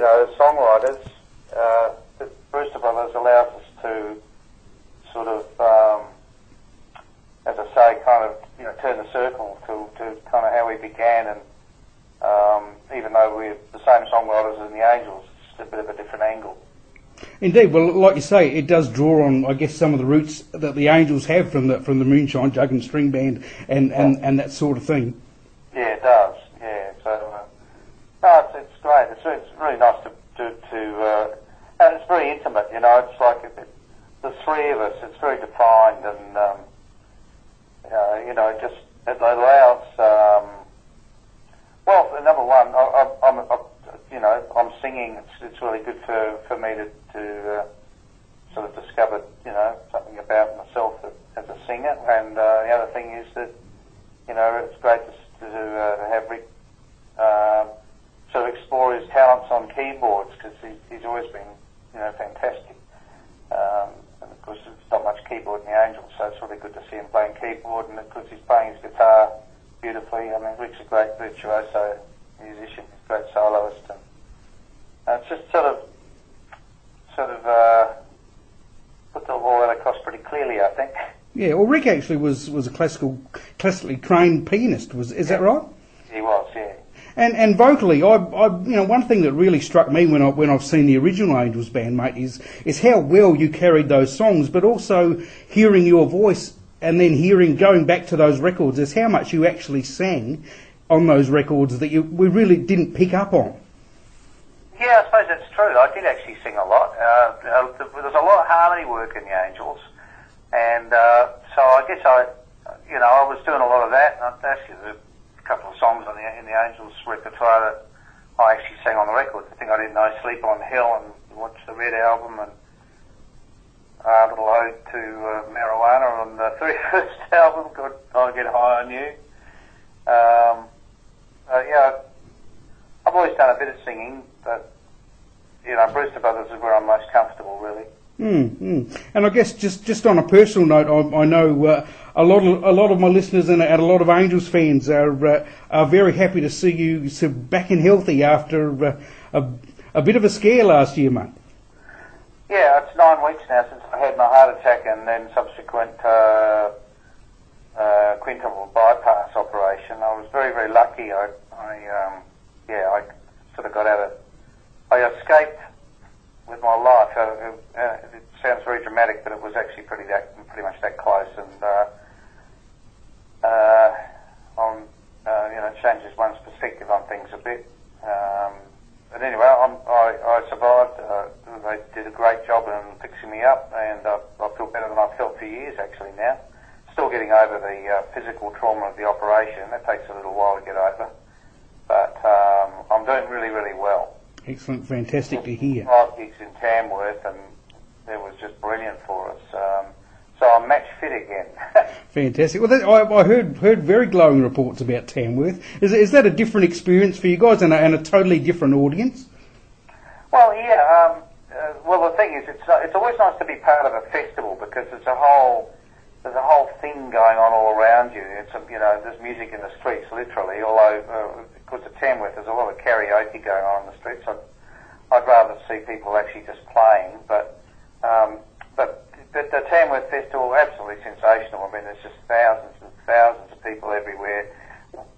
as songwriters, the Brewster Brothers allows us to sort of, as I say, kind of, turn the circle to kind of how we began, and even though we're the same songwriters as the Angels, it's just a bit of a different angle. Indeed, well, like you say, it does draw on, I guess, some of the roots that the Angels have from the Moonshine Jug and String Band and that sort of thing. Yeah, it does. Yeah, so no, it's great. It's really nice to and it's very intimate. It's like the three of us. It's very defined, and it allows. Well, number one, I'm singing. It's really good for me to sort of discover, something about myself as a singer. And the other thing is that, it's great to have Rick sort of explore his talents on keyboards, because he's always been, fantastic. And of course, there's not much keyboard in the Angels, so it's really good to see him playing keyboard. And of course, he's playing his guitar beautifully. I mean, Rick's a great virtuoso musician, he's a great soloist, and it's just sort of put all that across pretty clearly, I think. Yeah, well, Rick actually was a classically trained pianist. Is that right? He was, yeah. And vocally, I one thing that really struck me when I've seen the original Angels band, mate, is how well you carried those songs, but also hearing your voice and then going back to those records, is how much you actually sang on those records that we really didn't pick up on. Yeah, I suppose that's true. I did actually sing a lot. There was a lot of harmony work in the Angels, and so I guess I was doing a lot of that. And actually, there's a couple of songs in the Angels repertoire that I actually sang on the record. I think I didn't know "Sleep on the Hill" and Watch the Red album, and a little ode to marijuana on the very first album, called "I'll Get High on You." I've always done a bit of singing, but Brewster Brothers is where I'm most comfortable, really. And I guess just on a personal note, I know a lot of my listeners and a lot of Angels fans are very happy to see you back and healthy after a bit of a scare last year, mate. Yeah, it's 9 weeks now since I had my heart attack and then subsequent quintuple bypass operation. I was very, very lucky. I sort of got out of. I escaped with my life. It sounds very dramatic, but it was actually pretty much that close. And it changes one's perspective on things a bit. But anyway, I survived. They did a great job in fixing me up, and I feel better than I've felt for years actually now. Still getting over the physical trauma of the operation. That takes a little while to get over. But I'm doing really, really well. Excellent, fantastic to hear. 5 gigs in Tamworth, and it was just brilliant for us. So I'm match fit again. Fantastic. Well, I heard very glowing reports about Tamworth. Is that a different experience for you guys and a totally different audience? Well, yeah. Well, the thing is, it's always nice to be part of a festival, because there's a whole thing going on all around you. There's music in the streets, literally. Although, because at Tamworth, there's a lot of karaoke going on in the streets. I'd rather see people actually just playing. But the Tamworth Festival, absolutely sensational. I mean, there's just thousands and thousands of people everywhere.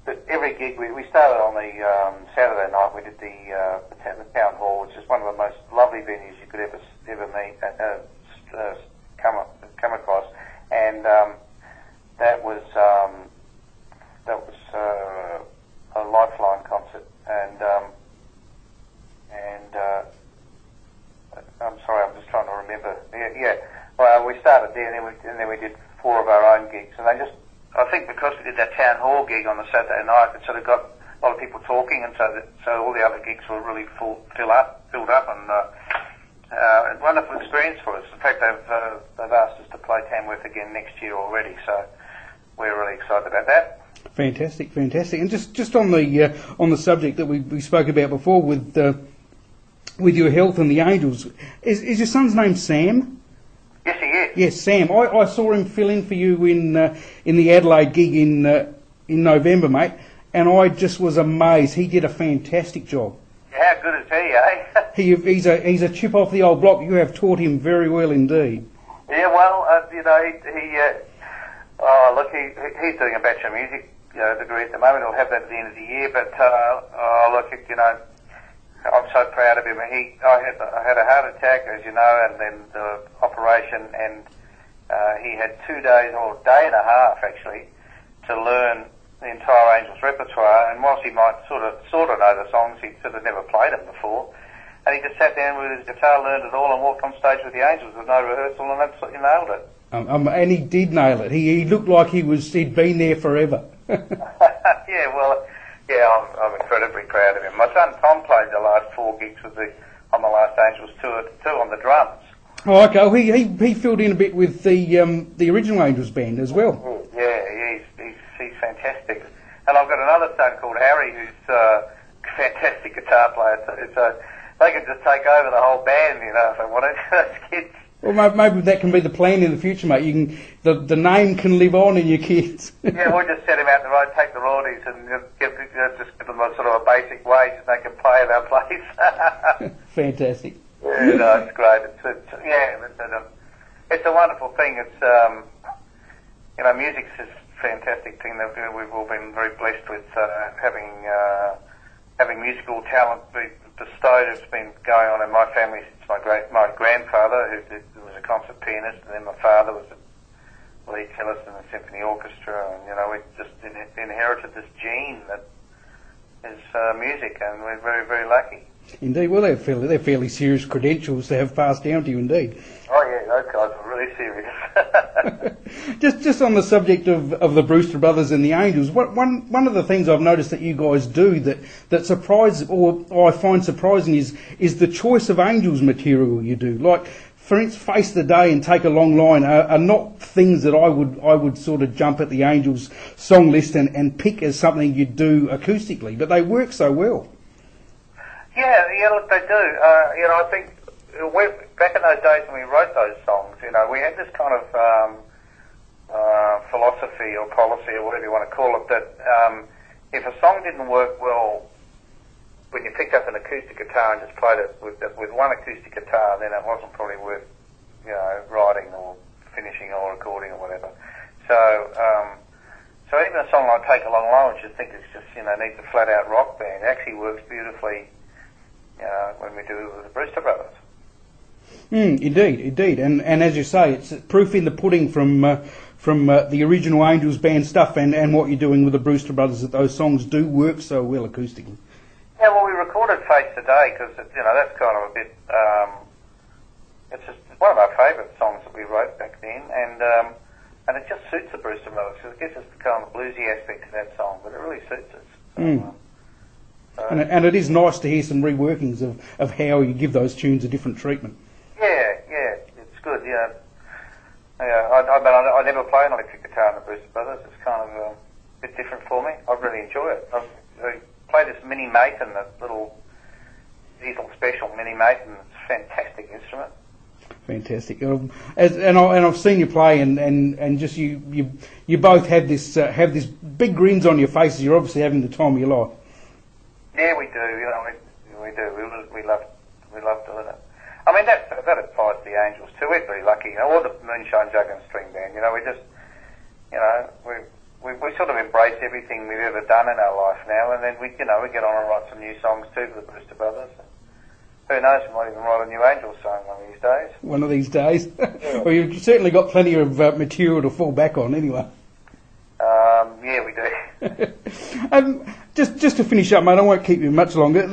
But every gig, we started on the Saturday night. We did the town hall, which is one of the most lovely venues you could ever meet, come across. And that was a lifeline concert, and I'm sorry, I'm just trying to remember. Yeah. Well, we started there, and then we did 4 of our own gigs, and I think because we did that town hall gig on the Saturday night, it sort of got a lot of people talking, and so all the other gigs were really filled up, and a wonderful experience for us. In fact, they've asked us to play Tamworth again next year already, so we're really excited about that. Fantastic. And just on the subject that we spoke about before with your health and the Angels, is your son's name Sam? Yes, he is. Yes, Sam. I saw him fill in for you in the Adelaide gig in November, mate, and I just was amazed. He did a fantastic job. How good is he, eh? He's a chip off the old block. You have taught him very well indeed. Yeah, well, he's doing a Bachelor of Music degree at the moment. He'll have that at the end of the year. But I'm so proud of him. I had a heart attack, as you know, and then the operation, and he had 2 days, or a day and a half actually, to learn the entire Angels repertoire. And whilst he might sort of know the songs, he sort of never played them before. And he just sat down with his guitar, learned it all, and walked on stage with the Angels with no rehearsal, and absolutely nailed it. And he did nail it. He looked like he'd been there forever. I'm incredibly proud of him. My son Tom played the last 4 gigs on the last Angels tour too, on the drums. Oh, okay. Well, he filled in a bit with the original Angels band as well. Yeah, he's fantastic. And I've got another son called Harry who's a fantastic guitar player. So they can just take over the whole band, if they wanted. Those kids. Well, maybe that can be the plan in the future, mate. The name can live on in your kids. Yeah, we'll just set him out the road, take the royalties, and just give them a sort of a basic wage, and they can play at our place. Fantastic. Yeah, no, it's great. It's a wonderful thing. It's music's a fantastic thing that we've all been very blessed with, having musical talent bestowed. It's been going on in my family since my grandfather, who was a concert pianist, and then my father was a lead cellist in the symphony orchestra, and we just inherited this gene that is music, and we're very, very lucky. Indeed. Well, they're fairly serious credentials to have passed down to you, indeed. Oh yeah, those guys are really serious. just on the subject of the Brewster Brothers and the Angels, one of the things I've noticed that you guys do that surprises, or I find surprising, is the choice of Angels material you do. Like, for instance, Face the Day and Take a Long Line are not things that I would sort of jump at the Angels song list and pick as something you'd do acoustically, but they work so well. Yeah, look, they do. I think back in those days when we wrote those songs, we had this kind of philosophy or policy or whatever you want to call it, that if a song didn't work well when you picked up an acoustic guitar and just played it with one acoustic guitar, then it wasn't probably worth writing or finishing or recording or whatever. So even a song like Take a Long Line, which I think is just needs a flat out rock band, actually works beautifully when we do it with the Brewster Brothers. Indeed. And as you say, it's proof in the pudding from the original Angels band stuff and what you're doing with the Brewster Brothers, that those songs do work so well acoustically. Yeah, well, we recorded Face Today because, that's kind of a bit, it's just one of our favourite songs that we wrote back then, and it just suits the Brewster Brothers because it gives us the kind of bluesy aspect to that song, but it really suits us. And it is nice to hear some reworkings of how you give those tunes a different treatment. Yeah, it's good. I never play an electric guitar in the Brewster Brothers. It's kind of a bit different for me. I really enjoy it. I play this Mini Maton, that little diesel special Mini Maton. It's a fantastic instrument. Fantastic. And I've seen you play, and just you both have this big grins on your faces. You're obviously having the time of your life. Yeah, we do. We do. We love doing it. I mean, that applies to the Angels too. We're very lucky, or the Moonshine Jug and String Band. We just, we sort of embrace everything we've ever done in our life now, and then we get on and write some new songs too for the Brewster Brothers. Who knows? We might even write a new Angels song one of these days. One of these days. Yeah. Well, you've certainly got plenty of material to fall back on, anyway. Yeah, we do. Just to finish up, mate, I won't keep you much longer.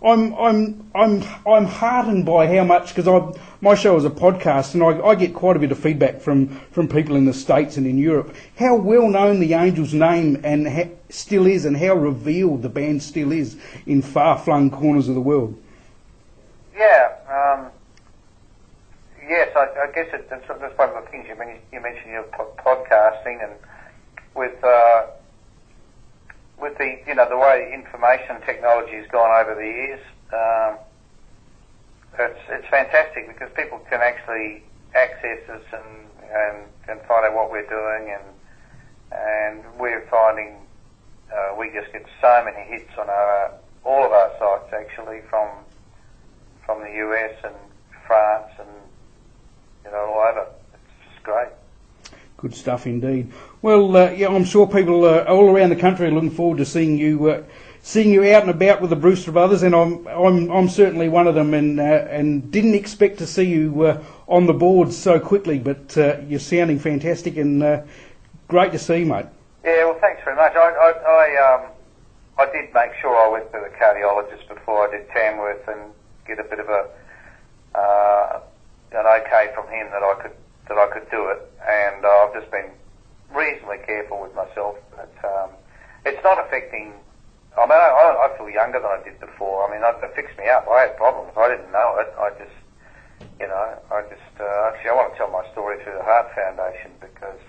I'm heartened by how much, because my show is a podcast, and I get quite a bit of feedback from people in the States and in Europe. How well known the Angels name still is, and how revealed the band still is in far-flung corners of the world. Yeah. Yes, I guess that's one of the things you mentioned your podcasting, and with the the way information technology has gone over the years, it's fantastic because people can actually access us and find out what we're doing, and we're finding we just get so many hits on all of our sites actually from the US and France and all over. It's just great. Good stuff indeed. Well, yeah, I'm sure people all around the country are looking forward to seeing you out and about with the Brewster Brothers, and I'm certainly one of them, and didn't expect to see you on the boards so quickly, but you're sounding fantastic and great to see, mate. Yeah, well, thanks very much. I did make sure I went to the cardiologist before I did Tamworth and get a bit of an okay from him that I could do it, and I've just been reasonably careful with myself. But it's not affecting. I mean, I feel younger than I did before. I mean, it fixed me up. I had problems. I didn't know it. Actually, I want to tell my story through the Heart Foundation because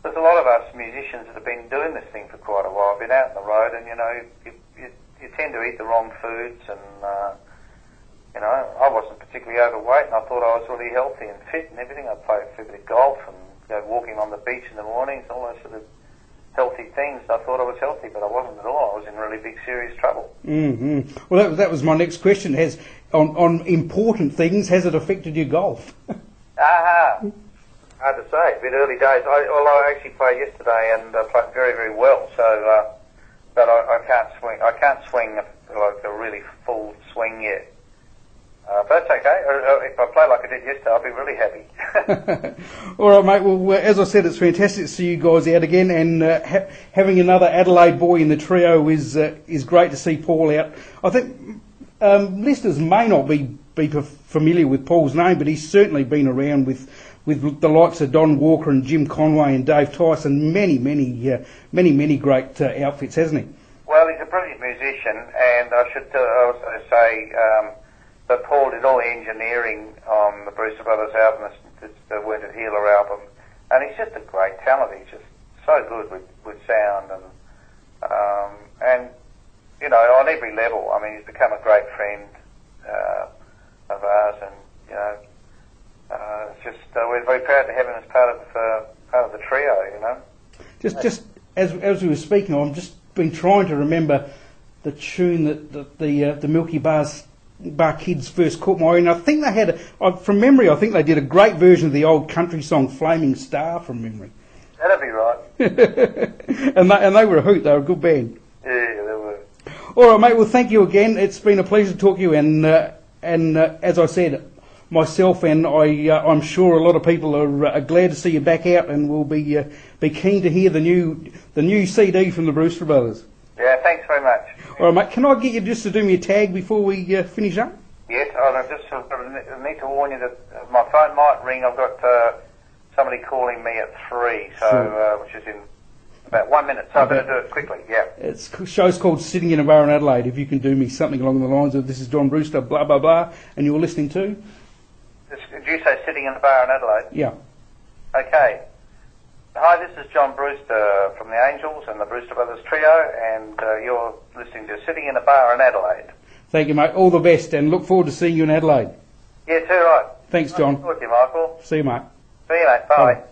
there's a lot of us musicians that have been doing this thing for quite a while. I've been out on the road, and you tend to eat the wrong foods, and I wasn't particularly overweight, and I thought I was really healthy and fit and everything. I played a fair bit of golf and walking on the beach in the mornings, all those sort of healthy things. I thought I was healthy, but I wasn't at all. I was in really big, serious trouble. Mm-hmm. Well, that was my next question. On important things, has it affected your golf? Hard to say. A bit early days. I actually played yesterday and played very, very well. So, but I can't swing. I can't swing like a really full swing yet. But that's okay. If I play like I did yesterday, I'll be really happy. All right, mate. Well, as I said, it's fantastic to see you guys out again, and having another Adelaide boy in the trio is great to see Paul out. I think listeners may not be familiar with Paul's name, but he's certainly been around with the likes of Don Walker and Jim Conway and Dave Tyson, many great outfits, hasn't he? Well, he's a brilliant musician, and I should also say that Paul did all the engineering on the Brewster Brothers album, the Wounded Healer album, and he's just a great talent. He's just so good with sound and on every level. I mean, he's become a great friend of ours, and it's just we're very proud to have him as part of the trio. Just as we were speaking, I've just been trying to remember the tune that the Milky Bar Kids first caught my eye, and I think they had from memory. I think they did a great version of the old country song "Flaming Star" from memory. That'd be right. and they were a hoot. They were a good band. Yeah, they were. All right, mate. Well, thank you again. It's been a pleasure to talk to you, and as I said, myself and I'm sure a lot of people are glad to see you back out, and will be keen to hear the new CD from the Brewster Brothers. Yeah, thanks very much. All right, mate. Can I get you just to do me a tag before we finish up? Yes, I just need to warn you that my phone might ring. I've got somebody calling me at 3, so sure. Which is in about 1 minute, so I better do it quickly. Yeah. It's show's called Sitting in a Bar in Adelaide. If you can do me something along the lines of "This is John Brewster, blah blah blah," and you're listening to. Did you say Sitting in a Bar in Adelaide? Yeah. Okay. Hi, this is John Brewster from the Angels and the Brewster Brothers Trio, and you're listening to Sitting in a Bar in Adelaide. Thank you, mate. All the best, and look forward to seeing you in Adelaide. Yeah, too right. Thanks, John. Nice to talk to you, Michael. See you, mate. See you, mate. Bye. Bye.